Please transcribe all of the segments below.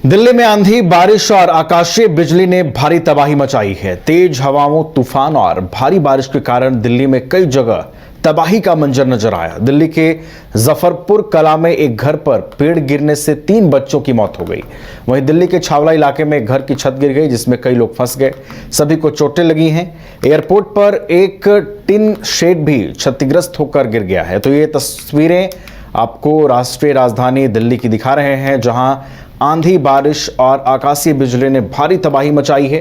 दिल्ली में आंधी, बारिश और आकाशीय बिजली ने भारी तबाही मचाई है। तेज हवाओं, तूफान और भारी बारिश के कारण दिल्ली में कई जगह तबाही का मंजर नजर आया। दिल्ली के जफरपुर कला में एक घर पर पेड़ गिरने से 3 बच्चों की मौत हो गई। वहीं दिल्ली के छावला इलाके में एक घर की छत गिर गई, जिसमें कई लोग फंस गए। सभी को चोटें लगी हैं। एयरपोर्ट पर एक टिन शेड भी क्षतिग्रस्त होकर गिर गया है। तो ये तस्वीरें आपको राष्ट्रीय राजधानी दिल्ली की दिखा रहे हैं, जहां आंधी, बारिश और आकाशीय बिजली ने भारी तबाही मचाई है।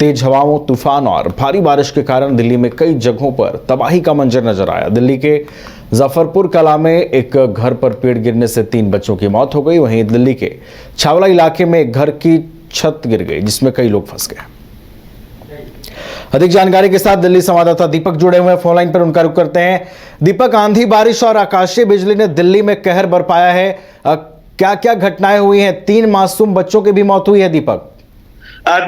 तेज हवाओं, तूफान और भारी बारिश के कारण दिल्ली में कई जगहों पर तबाही का मंजर नजर आया। दिल्ली के जफरपुर कला में एक घर पर पेड़ गिरने से 3 बच्चों की मौत हो गई। वहीं दिल्ली के छावला इलाके में एक घर की छत गिर गई, जिसमें कई लोग फंस गए। अधिक जानकारी के साथ दिल्ली संवाददाता दीपक जुड़े हुए हैं फोन लाइन पर, उनका रुख करते हैं। दीपक, आंधी, बारिश और आकाशीय बिजली ने दिल्ली में कहर बरपाया है। क्या क्या घटनाएं हुई हैं? 3 मासूम बच्चों की भी मौत हुई है दीपक।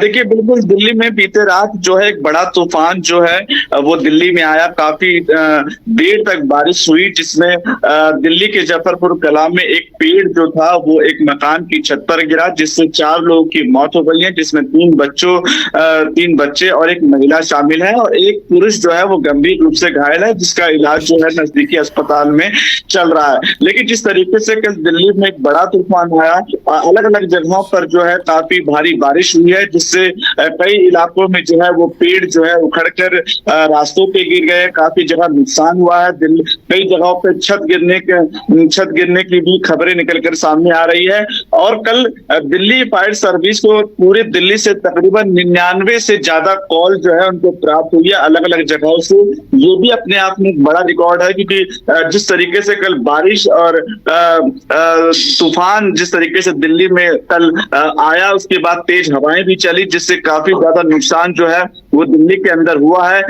देखिए, बिल्कुल दिल्ली में बीते रात जो है एक बड़ा तूफान जो है वो दिल्ली में आया। काफी देर तक बारिश हुई, जिसमें दिल्ली के जफरपुर कला में एक पेड़ जो था वो एक मकान की छत पर गिरा, जिससे 4 लोगों की मौत हो गई है, जिसमें 3 बच्चे और एक महिला शामिल है, और एक पुरुष जो है वो गंभीर रूप से घायल है, जिसका इलाज जो है नजदीकी अस्पताल में चल रहा है। लेकिन जिस तरीके से कल दिल्ली में एक बड़ा तूफान आया, अलग अलग जगहों पर जो है काफी भारी बारिश हुई है, जिससे कई इलाकों में जो है वो पेड़ जो है उखड़कर रास्तों पे गिर गए। काफी जगह नुकसान हुआ है। कई जगहों पे छत गिरने की भी खबरें निकलकर सामने आ रही है। और कल दिल्ली फायर सर्विस को पूरे दिल्ली से तकरीबन 99 से ज्यादा कॉल जो है उनको प्राप्त हुई है अलग अलग जगहों से। ये भी अपने आप में एक बड़ा रिकॉर्ड है, क्योंकि जिस तरीके से कल बारिश और तूफान जिस तरीके से दिल्ली में कल आया, उसके बाद तेज हवाएं भी चली, जिससे काफी ज्यादा नुकसान जो है वो दिल्ली के अंदर हुआ है।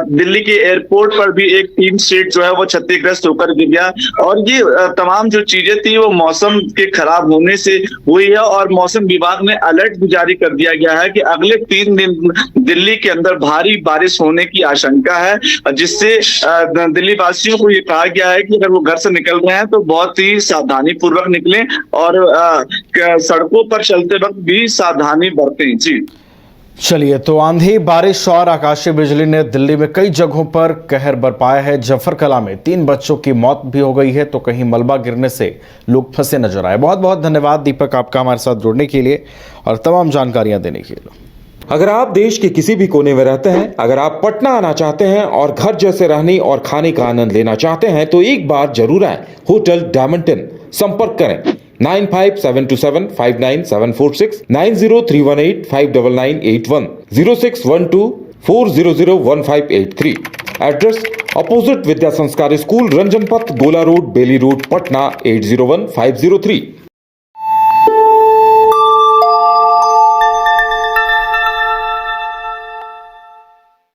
दिल्ली के एयरपोर्ट पर भी एक टीम शेड जो है वो क्षतिग्रस्त होकर गिर गया। और ये तमाम जो चीजें थी वो मौसम के खराब होने से हुई है, और मौसम विभाग ने अलर्ट भी जारी कर दिया गया है कि अगले 3 दिन दिल्ली के अंदर भारी बारिश होने की आशंका है, जिससे दिल्ली वासियों को ये कहा गया है कि अगर वो घर से निकल रहे हैं तो बहुत ही सावधानी पूर्वक निकलें, और सड़कों पर चलते वक्त भी सावधानी बरतें। जी चलिए, तो आंधी, बारिश और आकाशीय बिजली ने दिल्ली में कई जगहों पर कहर बरपाया है। जफर कला में 3 बच्चों की मौत भी हो गई है, तो कहीं मलबा गिरने से लोग फंसे नजर आए। बहुत बहुत धन्यवाद दीपक, आपका हमारे साथ जुड़ने के लिए और तमाम जानकारियां देने के लिए। अगर आप देश के किसी भी कोने में रहते हैं, अगर आप पटना आना चाहते हैं और घर जैसे रहने और खाने का आनंद लेना चाहते हैं, तो एक बार जरूर आए होटल डायमंड इन। संपर्क करें 9572759746, 9031859981, 0612400158 एड्रेस अपोजिट विद्या संस्कार स्कूल, रंजन पथ, गोला रोड, बेली रोड, पटना 801503।